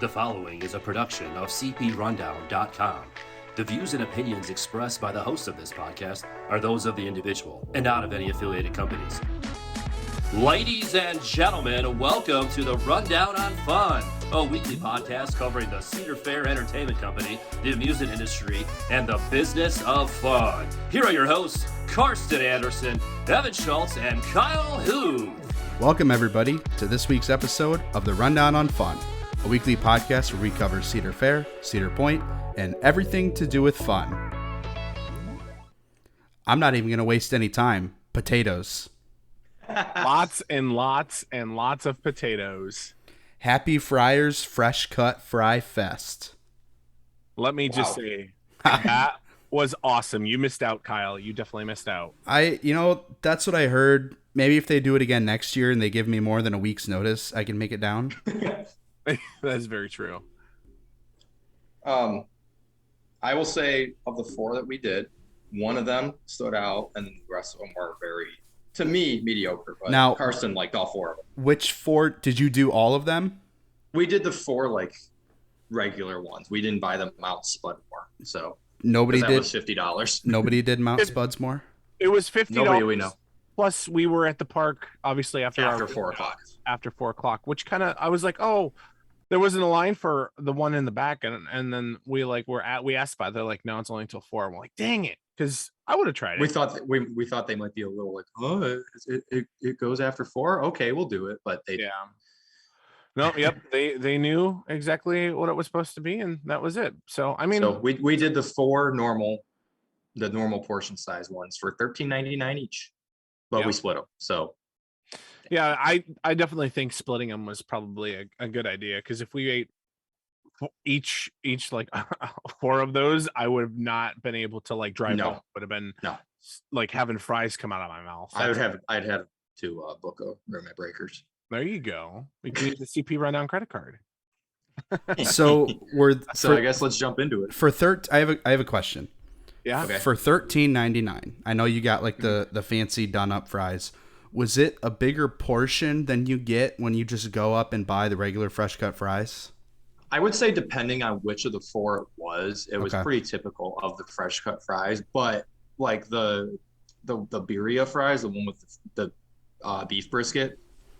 The following is a production of cprundown.com. The views and opinions expressed by the hosts of this podcast are those of the individual and not of any affiliated companies. Ladies and gentlemen, welcome to the Rundown on Fun, a weekly podcast covering the Cedar Fair Entertainment Company, the amusement industry, and the business of fun. Here are your hosts, Karsten Anderson, Evan Schultz, and Kyle Huth. Welcome, everybody, to this week's episode of the Rundown on Fun, a weekly podcast where we cover Cedar Fair, Cedar Point, and everything to do with fun. I'm not even going to waste any time. Potatoes. Lots and lots and lots of potatoes. Happy Friars Fresh Cut Fry Fest. Let me just say, that was awesome. You missed out, Kyle. You definitely missed out. That's what I heard. Maybe if they do it again next year and they give me more than a week's notice, I can make it down. That's very true. I will say of the four that we did, one of them stood out and the rest of them were very, to me, mediocre. But now, Karsten liked all four of them. Which four? Did you do all of them? We did the four regular ones. We didn't buy them Mount Spudmore. So nobody did. That was $50. Nobody did Mount Spudsmore? It was $50. Nobody we know. Plus, we were at the park, obviously, after 4 o'clock. After 4 o'clock, which kind of, I was like, oh, there wasn't a line for the one in the back. And then we asked about it. They're like, no, it's only until 4. I'm like, dang it. Because I would have tried it. We thought they might be a little like, oh, it goes after 4. Okay, we'll do it. But they No, yep. They knew exactly what it was supposed to be, and that was it. So I mean, we did the 4 normal portion size ones for $13.99 each. But we split them. So yeah, I definitely think splitting them was probably a good idea, because if we ate each like 4 of those, I would have not been able to like drive home. Would have been like having fries come out of my mouth. I'd have to book a room at Breakers. There you go. We can use the CP Rundown credit card. So I guess let's jump into it. I have a question. Yeah. Okay. For $13.99, I know you got like the fancy done up fries. Was it a bigger portion than you get when you just go up and buy the regular fresh cut fries? I would say depending on which of the 4 it was pretty typical of the fresh cut fries. But like the birria fries, the one with the beef brisket,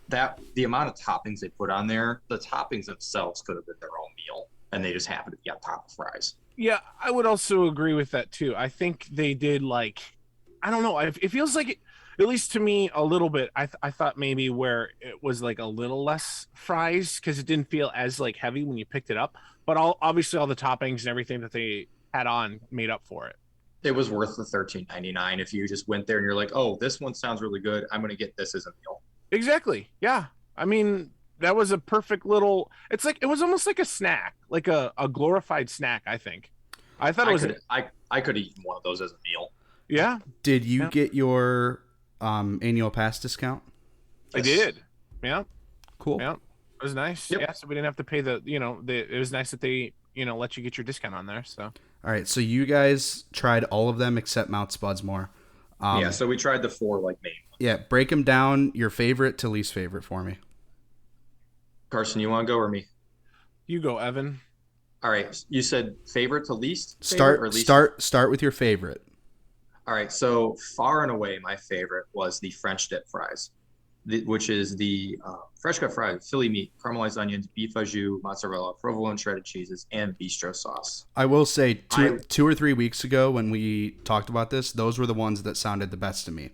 that the amount of toppings they put on there, the toppings themselves could have been their own meal, and they just happened to be on top of fries. Yeah, I would also agree with that too. I think they did I don't know. It feels like, at least to me, a little bit. I thought maybe where it was like a little less fries, because it didn't feel as like heavy when you picked it up. But obviously all the toppings and everything that they had on made up for it. It was worth the $13.99 if you just went there and you're like, oh, this one sounds really good. I'm going to get this as a meal. Exactly. Yeah. I mean, that was a perfect little. It's like, it was almost like a snack, like a glorified snack. I think. I thought it was. I could have eaten one of those as a meal. Yeah. Did you get your annual pass discount? I did. Yeah. Cool. Yeah. It was nice. Yep. Yeah. So we didn't have to pay it was nice that they, let you get your discount on there. So. All right. So you guys tried all of them except Mount Spudsmore. Yeah. So we tried the 4 main ones. Yeah. Break them down, your favorite to least favorite for me. Karsten, you want to go or me? You go, Evan. All right. You said favorite to least? Start with your favorite. All right. So far and away, my favorite was the French dip fries, which is the fresh cut fries, Philly meat, caramelized onions, beef au jus, mozzarella, provolone shredded cheeses, and bistro sauce. I will say 2 or 3 weeks ago when we talked about this, those were the ones that sounded the best to me.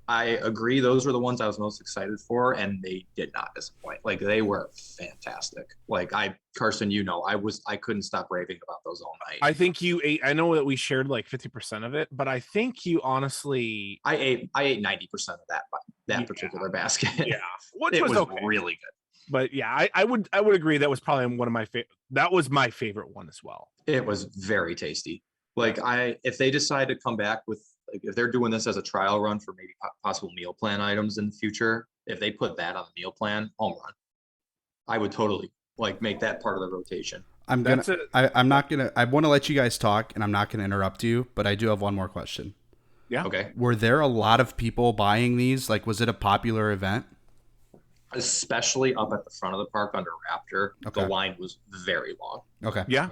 I agree. Those were the ones I was most excited for, and they did not disappoint. Like, they were fantastic. Karsten, I couldn't stop raving about those all night. I think you ate. I know that we shared like 50% of it, but I think you honestly. I ate 90% of that particular basket. Yeah, it was okay. Really good. But yeah, I would agree that was probably one of my favorite. That was my favorite one as well. It was very tasty. If they decide to come back with. If they're doing this as a trial run for maybe possible meal plan items in the future, if they put that on the meal plan, home run. I would totally make that part of the rotation. I want to let you guys talk, and I'm not going to interrupt you, but I do have one more question. Yeah. Okay. Were there a lot of people buying these? Was it a popular event? especially up at the front of the park under Raptor. The line was very long. Okay. Yeah.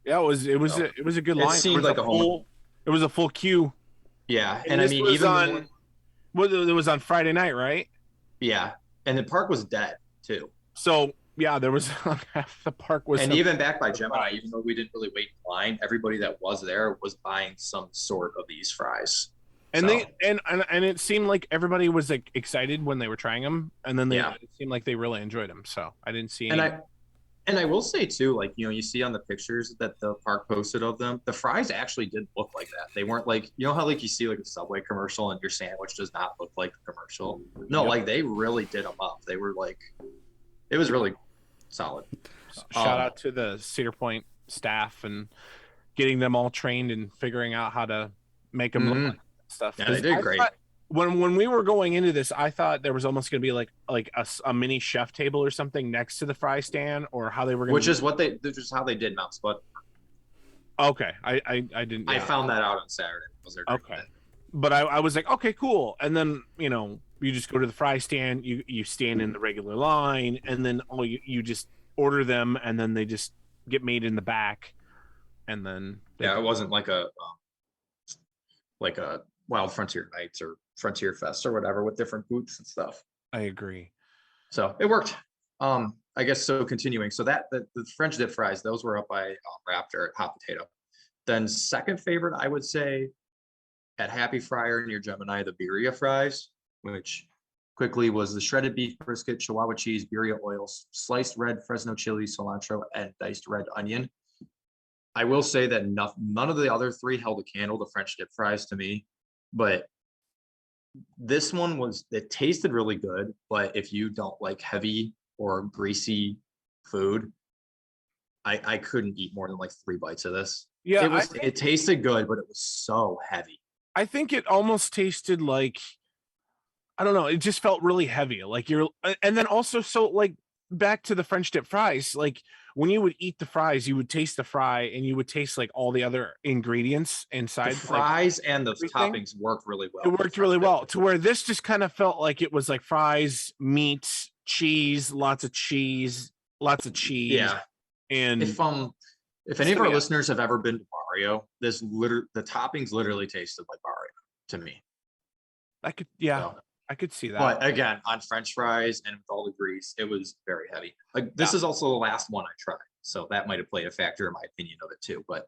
Yeah, it was a good line. It seemed like it was a full queue. Yeah, and I mean, even it was on Friday night, right? Yeah, and the park was dead too. So yeah, there was half the park was. And even back by Gemini, even though we didn't really wait in line, everybody that was there was buying some sort of these fries. And it seemed like everybody was like excited when they were trying them, and then it seemed like they really enjoyed them. So I didn't see any. And I will say too, like, you know, you see on the pictures that the park posted of them, the fries actually did look like that. They weren't like, you know how like you see like a Subway commercial and your sandwich does not look like the commercial. No, like they really did them up. They were like, it was really solid. Shout out to the Cedar Point staff and getting them all trained and figuring out how to make them look like stuff. Yeah, they did great. When we were going into this, I thought there was almost going to be like a mini chef table or something next to the fry stand, or how they were going. Which is how they did Mount Spud. Okay, I didn't. I found that out on Saturday. Okay, but I was like, okay, cool. And then you just go to the fry stand, you stand in the regular line, and then you just order them, and then they just get made in the back, and then it wasn't like a Wild Frontier Nights or Frontier Fest or whatever with different booths and stuff. I agree. So it worked. I guess so. Continuing, so that the French dip fries, those were up by Raptor at Hot Potato. Then second favorite, I would say, at Happy Fryer near Gemini, the birria fries, which quickly was the shredded beef brisket, Chihuahua cheese, birria oils, sliced red Fresno chili, cilantro, and diced red onion. I will say that none of the other three held a candle to French dip fries to me, but this one it tasted really good. But if you don't like heavy or greasy food, I couldn't eat more than like 3 bites of this. Yeah, it tasted good, but it was so heavy. I think it almost tasted like, I don't know, it just felt really heavy. Like and then also, so like back to the French dip fries, like when you would eat the fries, you would taste the fry and you would taste like all the other ingredients inside. The fries and the toppings worked really well. It worked really well to where this just kind of felt like it was like fries, meat, cheese, lots of cheese. Yeah. And if any of our listeners have ever been to Barrio, the toppings literally tasted like Barrio to me. I could see that. But again, on French fries and with all the grease, it was very heavy. Like this is also the last one I tried, so that might have played a factor in my opinion of it too. But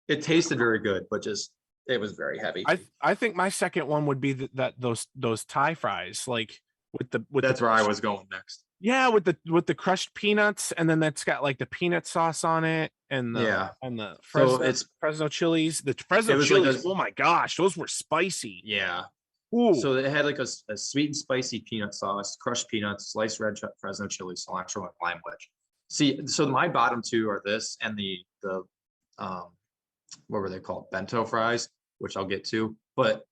it tasted very good, but just it was very heavy. I think my second one would be those Thai fries, like with that's where I was going next. Yeah, with the crushed peanuts, and then that's got like the peanut sauce on it, and the Fresno chilies. The Fresno chilies, oh my gosh, those were spicy. Yeah. Ooh. So it had like a sweet and spicy peanut sauce, crushed peanuts, sliced red Fresno chili, cilantro, and lime wedge. See, so my bottom two are this and the what were they called? Bento fries, which I'll get to. But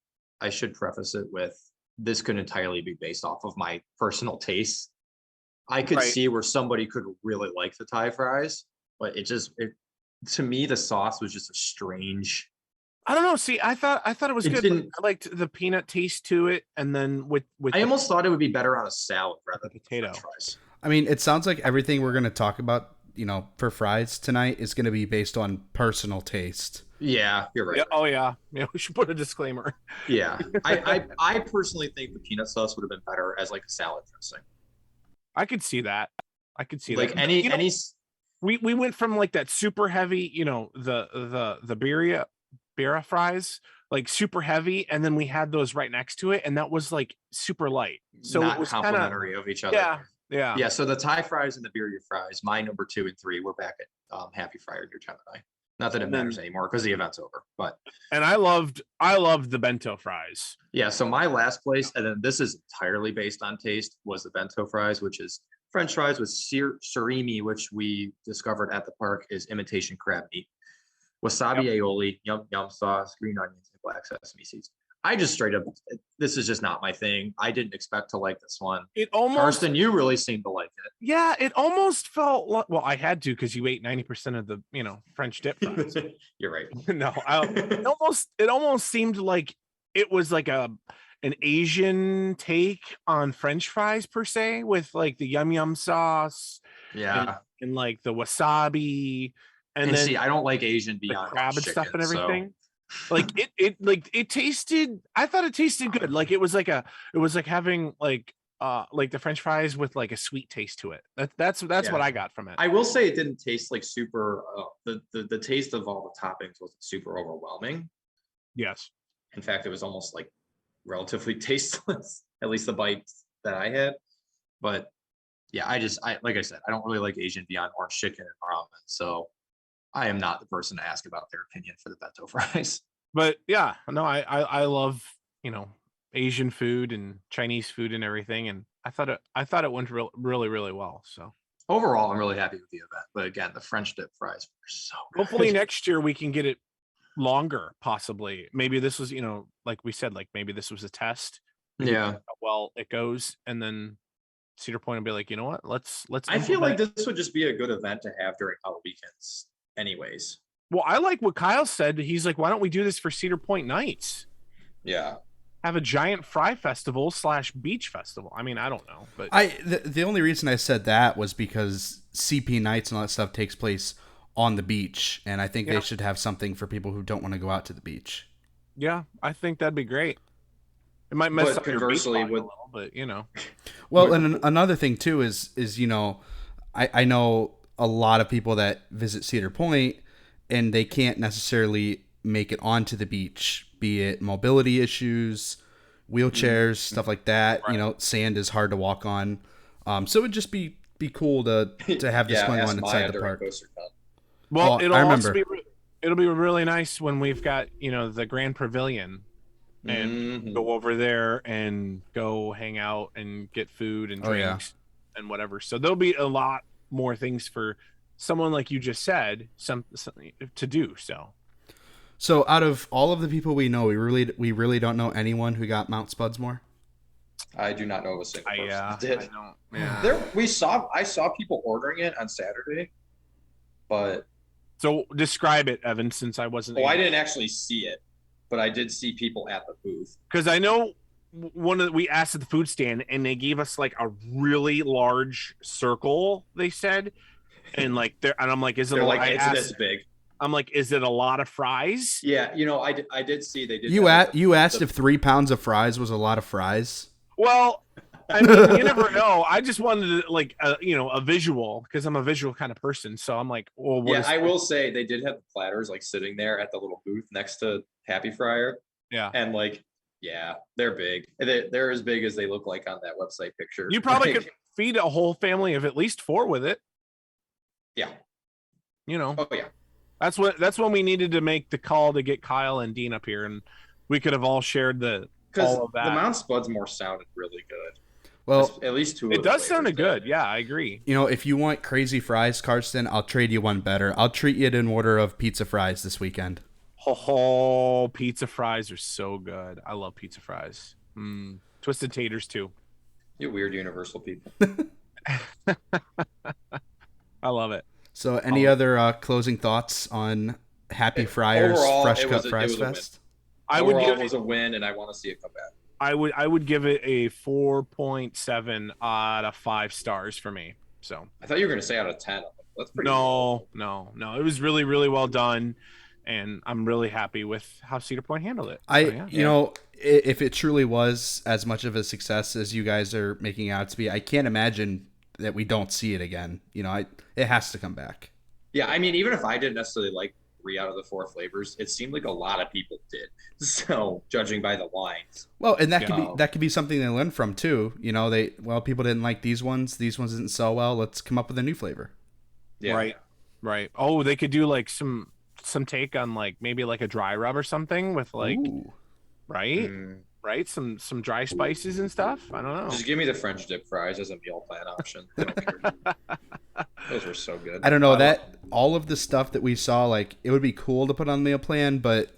I should preface it with this could entirely be based off of my personal tastes. I could see where somebody could really like the Thai fries, but to me, the sauce was just a strange. I don't know. See, I thought it was good. I liked the peanut taste to it, and then with I almost thought it would be better on a salad rather than potato French fries. I mean, it sounds like everything we're going to talk about, for fries tonight is going to be based on personal taste. Yeah, you're right. Yeah, oh yeah, we should put a disclaimer. Yeah, I personally think the peanut sauce would have been better as like a salad dressing. I could see that. Like any. We went from like that super heavy, the birria fries, like super heavy, and then we had those right next to it, and that was like super light. So not it was complimentary of each other. Yeah. So the Thai fries and the birria fries, my number 2 and 3, we're back at Happy Fryer near Gemini. Not that it matters anymore because the event's over, but. And I loved the bento fries. Yeah. So my last place, and then this is entirely based on taste, was the bento fries, which is French fries with surimi, which we discovered at the park is imitation crab meat. Wasabi aioli, yum sauce, green onions, and black sesame seeds. I just straight up, this is just not my thing. I didn't expect to like this one. Karsten, you really seemed to like it. Yeah, it almost felt like, well, I had to because you ate 90% of the French dip fries. You're right. No, it almost seemed like it was like an Asian take on French fries per se, with like the yum yum sauce, Yeah. and like the wasabi, and then see, I don't like Asian the beyond crab and chicken, stuff and so everything. Like it tasted. I thought it tasted good. Like it was like having like the French fries with like a sweet taste to it. That's Yeah. what I got from it. I will say it didn't taste like super. The taste of all the toppings wasn't super overwhelming. Yes. In fact, it was almost like relatively tasteless, at least the bites that I had. But yeah, I like I said, I don't really like Asian beyond orange chicken and ramen, so I am not the person to ask about their opinion for the bento fries. But yeah, no, I love, Asian food and Chinese food and everything, and I thought it went really really well. So Overall, I'm really happy with the event. But again, the French dip fries were so good. hopefully next year we can get it longer, possibly. Maybe this was, like we said, like maybe this was a test. Yeah. How well it goes, and then Cedar Point will be like, you know what? Let's. I feel like this would just be a good event to have during HalloWeekends, anyways. Well, I like what Kyle said. He's like, why don't we do this for Cedar Point nights? Yeah. Have a giant fry festival / beach festival. I mean, I don't know, but the only reason I said that was because CP nights and all that stuff takes place on the beach, and I think they should have something for people who don't want to go out to the beach. Yeah, I think that'd be great. It might mess But up your conversely, beach body a little, but Well, and another thing too is I know a lot of people that visit Cedar Point and they can't necessarily make it onto the beach, be it mobility issues, wheelchairs, stuff like that. Right. Sand is hard to walk on. So it would just be cool to have this going on inside the park. Well, I remember. It'll be really nice when we've got, the Grand Pavilion and go over there and go hang out and get food and drinks and whatever. So there'll be a lot more things for someone like you just said, some to do. So out of all of the people we know, we really don't know anyone who got Mount Spudsmore. I do not know of a single person that did. I don't. Yeah. I saw people ordering it on Saturday, but So describe it, Evan, since I wasn't. I didn't actually see it, but I did see people at the booth. Because I know we asked at the food stand and they gave us like a really large circle, they said. And like and I'm like, is it this big? I'm like, is it a lot of fries? Yeah, I did see they did. You asked if 3 pounds of fries was a lot of fries. Well, I mean, you never know. I just wanted like a visual, because I'm a visual kind of person. So I'm like, well, I will say they did have the platters like sitting there at the little booth next to Happy Fryer. Yeah. And like, yeah, they're big. They're as big as they look like on that website picture. You probably could feed a whole family of at least 4 with it. Yeah. Oh yeah. That's when we needed to make the call to get Kyle and Dean up here, and we could have all shared all of that. The Mount Spudsmore sounded really good. Well, at least 2. It does sound good. Yeah, I agree. If you want crazy fries, Karsten, I'll trade you one better. I'll treat you to an order of pizza fries this weekend. Oh, pizza fries are so good. I love pizza fries. Twisted taters too. You weird universal people. I love it. So, any other closing thoughts on Happy Friars Fresh Cut Fries Fest? It was a win, and I want to see it come back. I would give it a 4.7 out of 5 stars for me. So I thought you were going to say out of 10. That's pretty. No. It was really, really well done, and I'm really happy with how Cedar Point handled it. If it truly was as much of a success as you guys are making it out to be, I can't imagine that we don't see it again. It has to come back. Yeah, I mean, even if I didn't necessarily like 3 out of the 4 flavors, it seemed like a lot of people did. So, judging by the lines. Well, and that could be something they learn from too. People didn't like these ones didn't sell well. Let's come up with a new flavor. Yeah. Right. Oh, they could do like some take on like maybe like a dry rub or something with like right? Right? Some dry spices and stuff. I don't know. Just give me the French dip fries as a meal plan option. I don't care. Those were so good. I don't know that all of the stuff that we saw, like it would be cool to put on the meal plan, but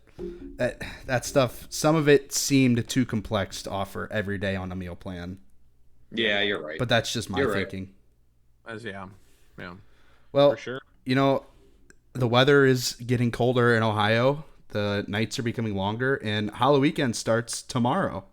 that stuff, some of it seemed too complex to offer every day on a meal plan. Yeah, you're right. But that's just my thinking. Yeah. Well, for sure. The weather is getting colder in Ohio. The nights are becoming longer, and HalloWeekends starts tomorrow.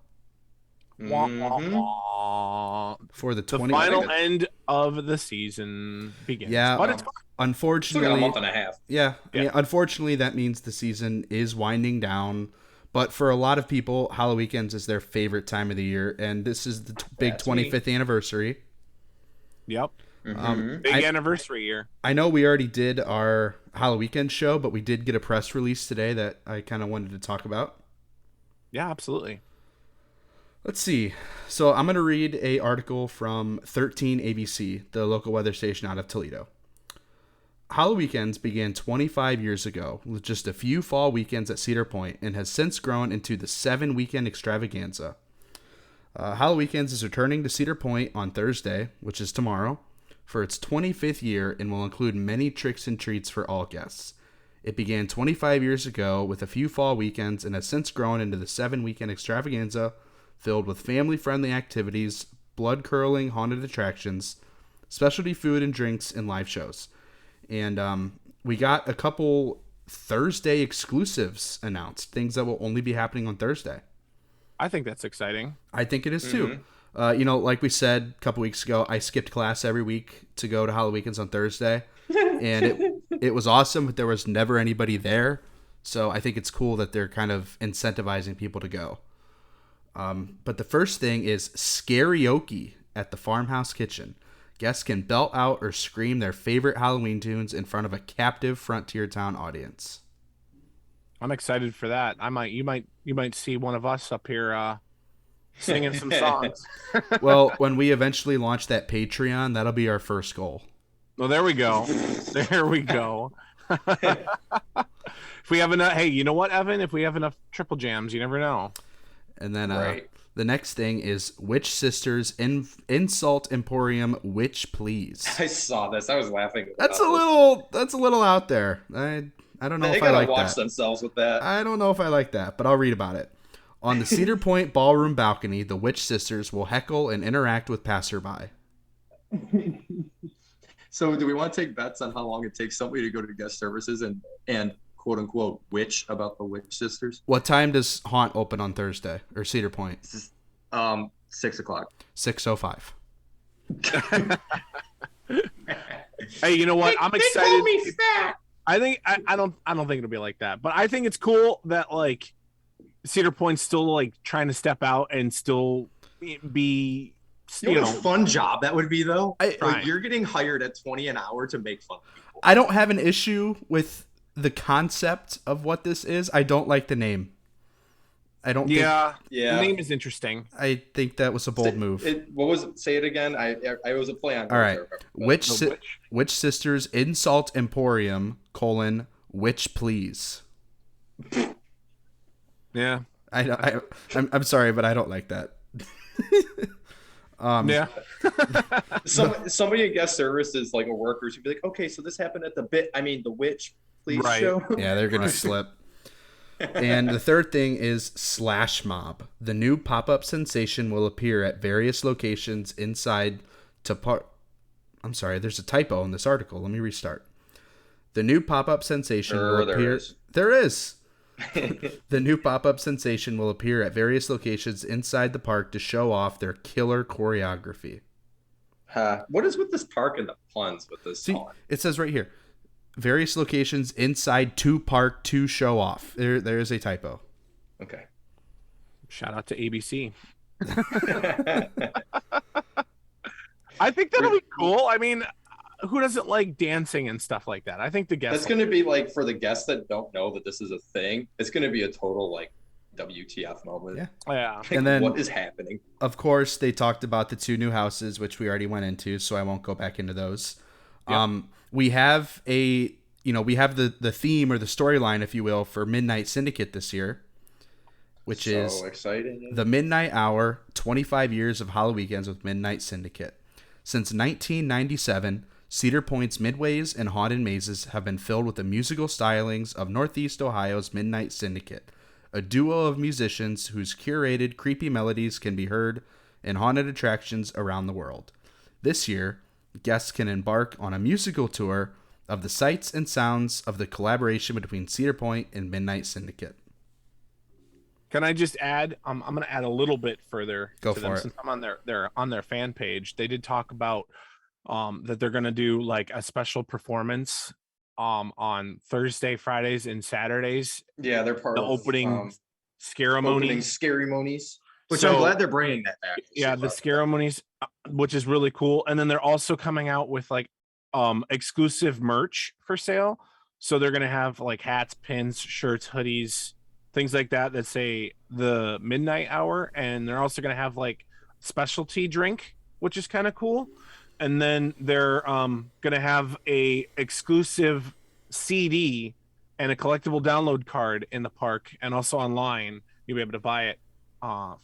For the final end of the season begins. Yeah, but it's unfortunately, still got a month and a half. Yeah, I mean, unfortunately, that means the season is winding down. But for a lot of people, HalloWeekends is their favorite time of the year, and this is the big 25th anniversary. Yep. Big anniversary year. I know we already did our HalloWeekend show, but we did get a press release today that I kind of wanted to talk about. Yeah, absolutely. Let's see. So I'm going to read an article from 13 ABC, the local weather station out of Toledo. HalloWeekends began 25 years ago with just a few fall weekends at Cedar Point and has since grown into the 7-weekend extravaganza. HalloWeekends is returning to Cedar Point on Thursday, which is tomorrow, for its 25th year and will include many tricks and treats for all guests. It began 25 years ago with a few fall weekends and has since grown into the 7-weekend extravaganza filled with family-friendly activities, blood-curdling haunted attractions, specialty food and drinks, and live shows. And we got a couple Thursday exclusives announced, things that will only be happening on Thursday. I think that's exciting. I think it is too. Like we said a couple weeks ago, I skipped class every week to go to HalloWeekends on Thursday. And it was awesome, but there was never anybody there. So I think it's cool that they're kind of incentivizing people to go. But the first thing is Scarioke at the Farmhouse Kitchen. Guests can belt out or scream their favorite Halloween tunes in front of a captive Frontier Town audience. I'm excited for that. You might see one of us up here singing some songs. Well, when we eventually launch that Patreon, that'll be our first goal. Well, there we go. There we go. If we have enough, hey, you know what, Evan? If we have enough triple jams, you never know. And then the next thing is Witch Sisters Insult Emporium Witch Please. I saw this. I was laughing. That's a little out there. I don't know if I like that. They gotta watch themselves with that. I don't know if I like that, but I'll read about it. On the Cedar Point ballroom balcony, the Witch Sisters will heckle and interact with passerby. So do we want to take bets on how long it takes somebody to go to guest services and quote unquote witch about the Witch Sisters? What time does Haunt open on Thursday or Cedar Point? 6 o'clock. 6:05. Hey, you know what? I'm excited. They call me fat. I think I don't think it'll be like that, but I think it's cool that like Cedar Point's still like trying to step out and still be. You know what a fun job that would be, though? You're getting hired at $20 an hour to make fun of people. I don't have an issue with the concept of what this is. I don't like the name. I don't. Yeah. The name is interesting. I think that was a bold move. What was it? Say it again. I was a play on. All right. Witch Sisters Insult Emporium : Witch Please. Yeah. I'm sorry, but I don't like that. Yeah. Somebody at guest services, like a worker, should be like, okay, so this happened at the Witch Please show. Yeah, they're gonna slip. And the third thing is Slash Mob. The new pop-up sensation will appear at various locations inside I'm sorry, there's a typo in this article. Let me restart. The new pop-up sensation will appear. There is. The new pop-up sensation will appear at various locations inside the park to show off their killer choreography. What is with this park and the puns with this song? It says right here, various locations inside to park to show off. There is a typo. Okay. Shout out to ABC. I think that'll be cool. I mean, who doesn't like dancing and stuff like that? I think the guests. That's going to be like, for the guests that don't know that this is a thing, it's going to be a total like WTF moment. Yeah. Like, and then what is happening? Of course, they talked about the 2 new houses, which we already went into, so I won't go back into those. Yep. We have the theme or the storyline, if you will, for Midnight Syndicate this year, which is exciting. The Midnight Hour, 25 years of HalloWeekends with Midnight Syndicate. Since 1997, Cedar Point's midways and haunted mazes have been filled with the musical stylings of Northeast Ohio's Midnight Syndicate, a duo of musicians whose curated, creepy melodies can be heard in haunted attractions around the world. This year, guests can embark on a musical tour of the sights and sounds of the collaboration between Cedar Point and Midnight Syndicate. Can I just add? I'm going to add a little bit further Go to for them it. since I'm on their fan page. They did talk about that they're going to do like a special performance on Thursday, Fridays, and Saturdays. Yeah, they're part The of opening opening ceremony. ceremonies, which I'm So glad they're bringing that back. yeah, the ceremonies, which is really cool. And then they're also coming out with like exclusive merch for sale. So they're gonna have like hats, pins, shirts, hoodies, things like that that say the midnight hour, and they're also gonna have like specialty drink, which is kind of cool. And then they're gonna have a exclusive CD and a collectible download card in the park, and also online. You'll be able to buy it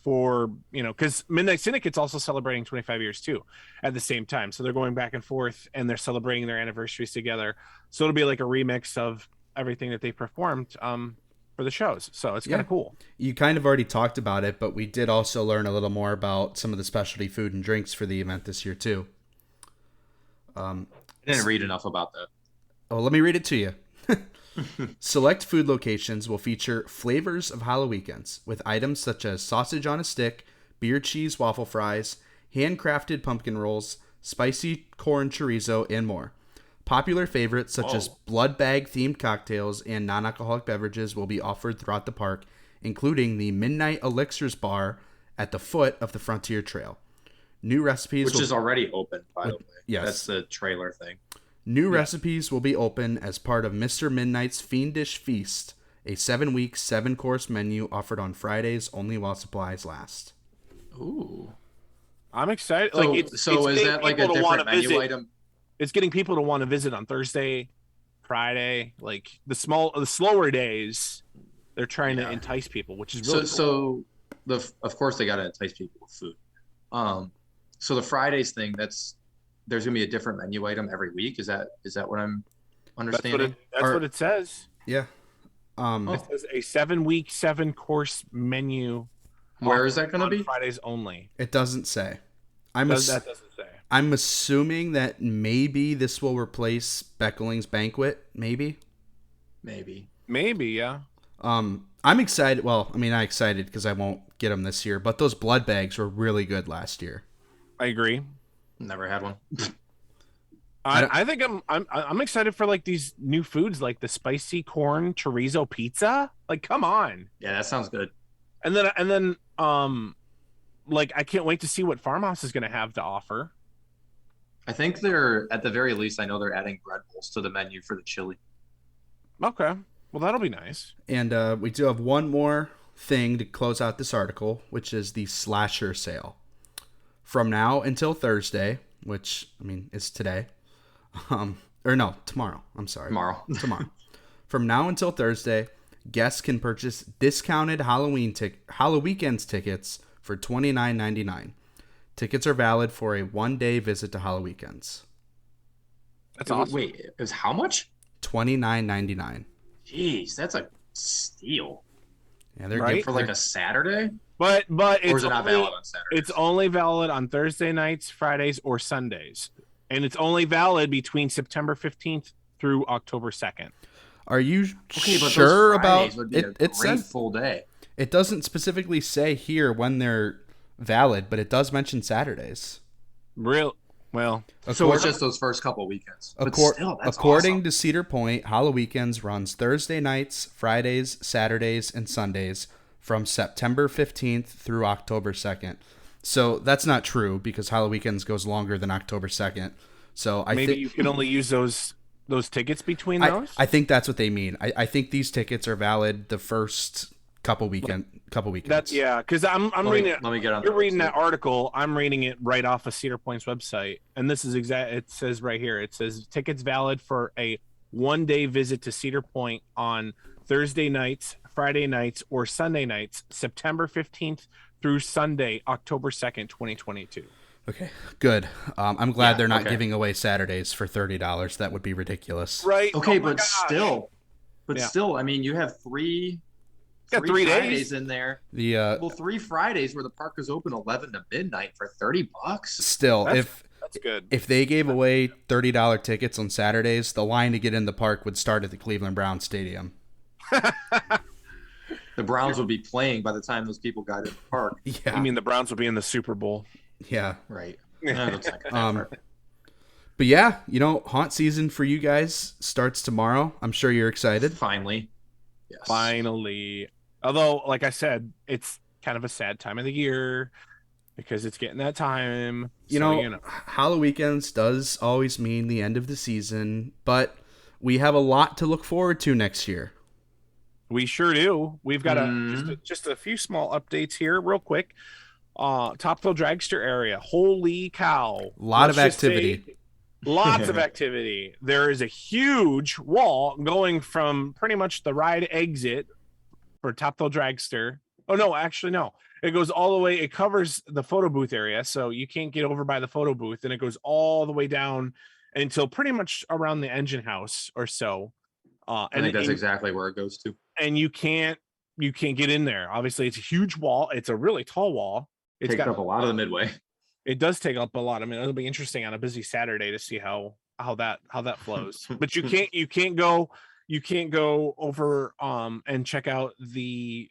for, you know, because Midnight Syndicate's also celebrating 25 years too at the same time. So they're going back and forth and they're celebrating their anniversaries together. So it'll be like a remix of everything that they performed for the shows. So it's kind of cool. You kind of already talked about it, but we did also learn a little more about some of the specialty food and drinks for the event this year too. I didn't read enough about that. Oh, let me read it to you. Select food locations will feature flavors of HalloWeekends with items such as sausage on a stick, beer cheese waffle fries, handcrafted pumpkin rolls, spicy corn chorizo, and more. Popular favorites such as blood bag themed cocktails and non-alcoholic beverages will be offered throughout the park, including the Midnight Elixirs bar at the foot of the Frontier Trail. New recipes, which is already open, by the way. Yes, that's the trailer thing. New recipes will be open as part of Mr. Midnight's Fiendish Feast, a 7-week, 7-course menu offered on Fridays only while supplies last. Ooh. I'm excited. So, like, it's is that like a different menu item? It's getting people to want to visit on Thursday, Friday, like the slower days. They're trying to entice people, which is really cool. Of course they got to entice people with food. So the Fridays thing, there's gonna be a different menu item every week. Is that what I'm understanding? That's what it says. Yeah. It says a 7-week, 7-course menu. Where is that gonna be? Fridays only. It doesn't say. That doesn't say. I'm assuming that maybe this will replace Beckling's Banquet. Maybe, yeah. I'm excited. Well, I mean, not excited because I won't get them this year. But those blood bags were really good last year. I agree. Never had one. I think I'm excited for like these new foods, like the spicy corn chorizo pizza. Like, come on. Yeah, that sounds good. And then like I can't wait to see what Farmhouse is going to have to offer. I think they're, at the very least, I know they're adding bread bowls to the menu for the chili. Okay, well that'll be nice. And we do have one more thing to close out this article, which is the slasher sale. From now until Thursday, which, I mean, is today. Or no, tomorrow. I'm sorry. Tomorrow. From now until Thursday, guests can purchase discounted HalloWeekends tickets for $29.99. Tickets are valid for a 1-day visit to HalloWeekends. That's awesome. Wait, it was how much? $29.99. Jeez, that's a steal. Yeah, they're right? For like a Saturday. But or is it not valid on Saturdays? It's only valid on Thursday nights, Fridays, or Sundays, and it's only valid between September 15th through October 2nd. Are you sure about it? It says full day. It doesn't specifically say here when they're valid, but it does mention Saturdays. Well, so it's just those first couple weekends. But still, that's according awesome. to Cedar Point, HalloWeekends runs Thursday nights, Fridays, Saturdays, and Sundays from September 15th through October 2nd. So that's not true because HalloWeekends goes longer than October 2nd. So I maybe you can only use those tickets between those. I think that's what they mean. I think these tickets are valid the first couple weekends. That's because I'm reading it. Let me get on. You're reading that article. I'm reading it right off of Cedar Point's website, and this is exact. It says right here. It says tickets valid for a 1-day visit to Cedar Point on Thursday nights, Friday nights, or Sunday nights, September 15th through Sunday, October 2nd, 2022. Okay, good. I'm glad they're not giving away Saturdays for $30. That would be ridiculous. Right. Okay, but still, I mean, you have three Fridays days in there. 3 Fridays where the park is open 11 to midnight for $30. Still, that's good. If they gave away $30 tickets on Saturdays, the line to get in the park would start at the Cleveland Browns Stadium. The The Browns would be playing by the time those people got in the park. Yeah. You mean the Browns will be in the Super Bowl? Yeah. Right. That's not gonna happen. But yeah, haunt season for you guys starts tomorrow. I'm sure you're excited. Finally. Yes. Finally. Although, like I said, it's kind of a sad time of the year because it's getting that time. HalloWeekends does always mean the end of the season, but we have a lot to look forward to next year. We sure do. We've got just a few small updates here real quick. Topville Dragster area. Holy cow. Lots of activity. There is a huge wall going from pretty much the ride exit for Topville Dragster. Oh, no, actually, no. It goes all the way. It covers the photo booth area, so you can't get over by the photo booth, and it goes all the way down until pretty much around the engine house or so. I think that's exactly where it goes to. And you can't get in there. Obviously, it's a huge wall. It's a really tall wall. It's takes up a lot of the midway. It does take up a lot. I mean, it'll be interesting on a busy Saturday to see how that flows. But you can't go over and check out the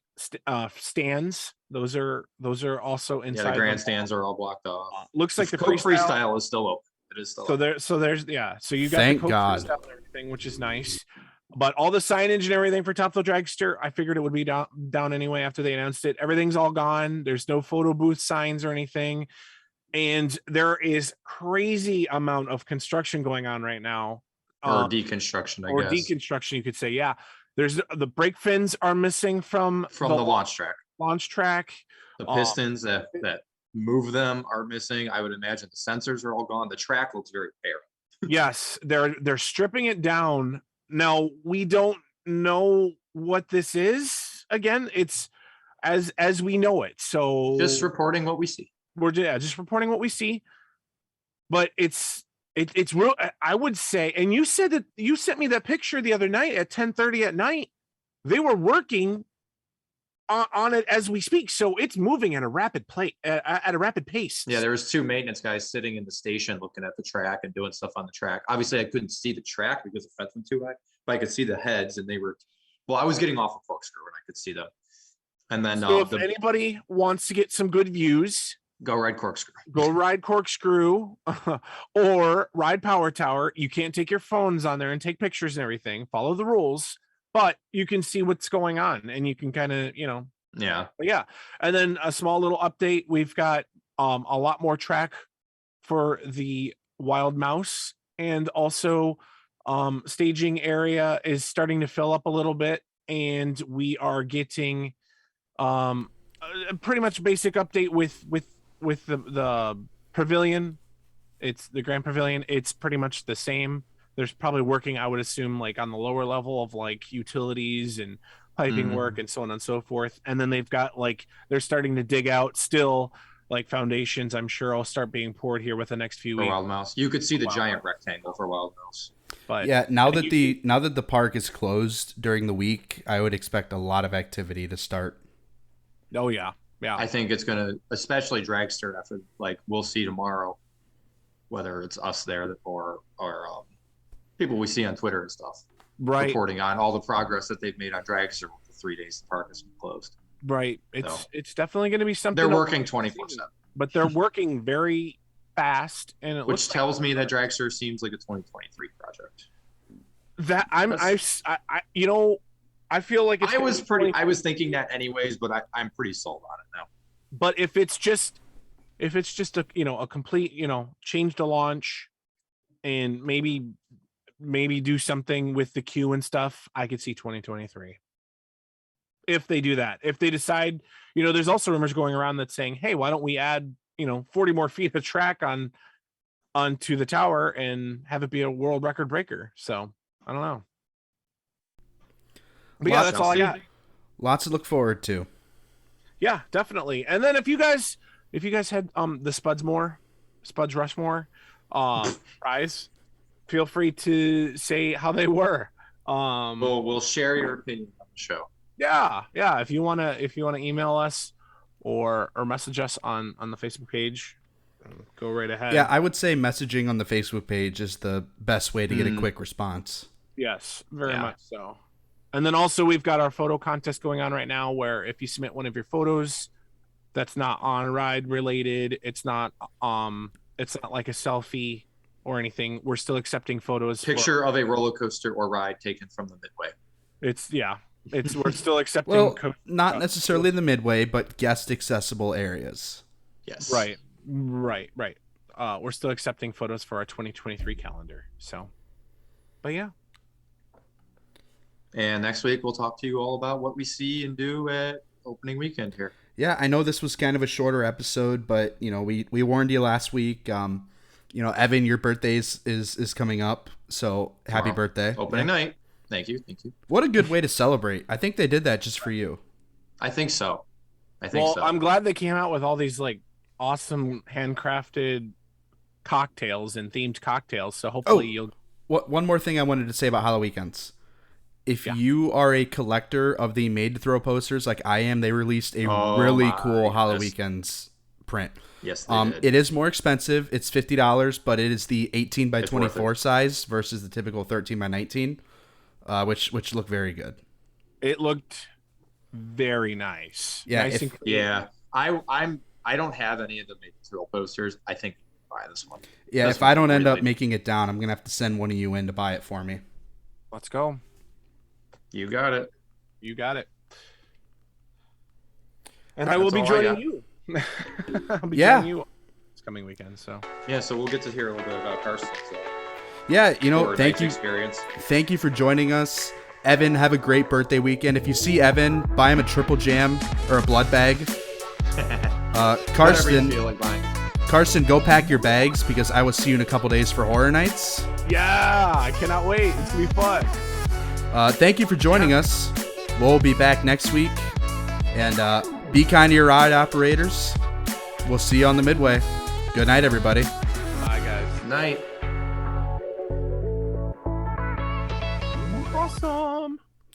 stands. Those are also inside. Yeah, the grandstands are all blocked off. Looks like the freestyle is still open. It is still open. So you got Thank the God. freestyle and everything, which is nice. But all the signage and everything for Topville Dragster, I figured it would be down anyway after they announced it. Everything's all gone. There's no photo booth signs or anything. And there is crazy amount of construction going on right now. Or deconstruction, I guess. Or deconstruction, you could say, yeah. There's the brake fins are missing from the launch track. The pistons that move them are missing. I would imagine the sensors are all gone. The track looks very bare. Yes, they're stripping it down. Now, we don't know what this is. Again, it's as we know it. So just reporting what we see. We're just reporting what we see. But it's real. I would say, and you said that you sent me that picture the other night at 10:30 at night. They were working on it as we speak, so it's moving at a rapid pace. Yeah, there was 2 maintenance guys sitting in the station looking at the track and doing stuff on the track. Obviously, I couldn't see the track because the fence went too high, but I could see the heads, and they were. Well, I was getting off of Corkscrew, and I could see them. And then, so if anybody wants to get some good views, go ride Corkscrew. Or ride Power Tower. You can't take your phones on there and take pictures and everything. Follow the rules. But you can see what's going on, and you can kind of, Yeah. But yeah. And then a small little update. We've got a lot more track for the Wild Mouse, and also staging area is starting to fill up a little bit, and we are getting a pretty much basic update with the pavilion. It's the Grand Pavilion. It's pretty much the same. There's probably working, I would assume, like on the lower level of like utilities and piping work and so on and so forth. And then they've got they're starting to dig out still like foundations. I'm sure will start being poured here with the next few weeks. Wild Mouse. You could see the giant rectangle for Wild Mouse. But yeah, now that the park is closed during the week, I would expect a lot of activity to start. Oh yeah. Yeah. I think it's gonna, especially Dragster, after we'll see tomorrow, whether it's us there or people we see on Twitter and stuff, right, reporting on all the progress that they've made on Dragster with the 3 days the park has been closed. Right. It's definitely going to be something. They're working 24/7, but they're working very fast, and which tells me that Dragster seems like a 2023 project. That I feel like I was thinking that anyways, but I'm pretty sold on it now. But if it's just a a complete change the launch and maybe do something with the queue and stuff, I could see 2023. If they do that, if they decide, there's also rumors going around that's saying, hey, why don't we add 40 more feet of track onto the tower and have it be a world record breaker? So I don't know. But yeah, that's all I got. Lots to look forward to. Yeah, definitely. And then if you guys had the Spuds Rushmore prize, feel free to say how they were. We'll share your opinion on the show. Yeah. If you wanna email us or message us on the Facebook page, go right ahead. Yeah, I would say messaging on the Facebook page is the best way to get a quick response. Yes, very much so. And then also we've got our photo contest going on right now, where if you submit one of your photos that's not on ride related, it's not like a selfie or anything, we're still accepting photos. Picture of a roller coaster or ride taken from the Midway. We're still accepting. Well, not necessarily the Midway, but guest accessible areas. Yes. Right. We're still accepting photos for our 2023 calendar. So, but yeah. And next week we'll talk to you all about what we see and do at opening weekend here. Yeah, I know this was kind of a shorter episode, but we warned you last week. Evan, your birthday is coming up, so happy birthday! Opening night. Thank you. What a good way to celebrate. I think they did that just for you. I think so. I'm glad they came out with all these like awesome handcrafted cocktails and themed cocktails. So hopefully you'll. One more thing I wanted to say about HalloWeekends. If you are a collector of the made to throw posters like I am, they released a really cool HalloWeekends print. Yes, they did. It is more expensive. It's $50, but it is the 18 by 24 size versus the typical 13 by 19. Which looked very good. It looked very nice. Yeah, I don't have any of the made to throw posters. I think I'll buy this one. Yeah, if I don't end up making it down, I'm gonna have to send one of you in to buy it for me. Let's go. You got it. And I will be joining you. I'll be joining you this coming weekend. So we'll get to hear a little bit about Carson. So. Yeah, thank you. Experience. Thank you for joining us. Evan, have a great birthday weekend. If you see Evan, buy him a triple jam or a blood bag. Carson, go pack your bags because I will see you in a couple days for Horror Nights. Yeah, I cannot wait. It's going to be fun. Thank you for joining us. We'll be back next week. And be kind to your ride operators. We'll see you on the Midway. Good night, everybody. Bye, guys. Good night. Awesome.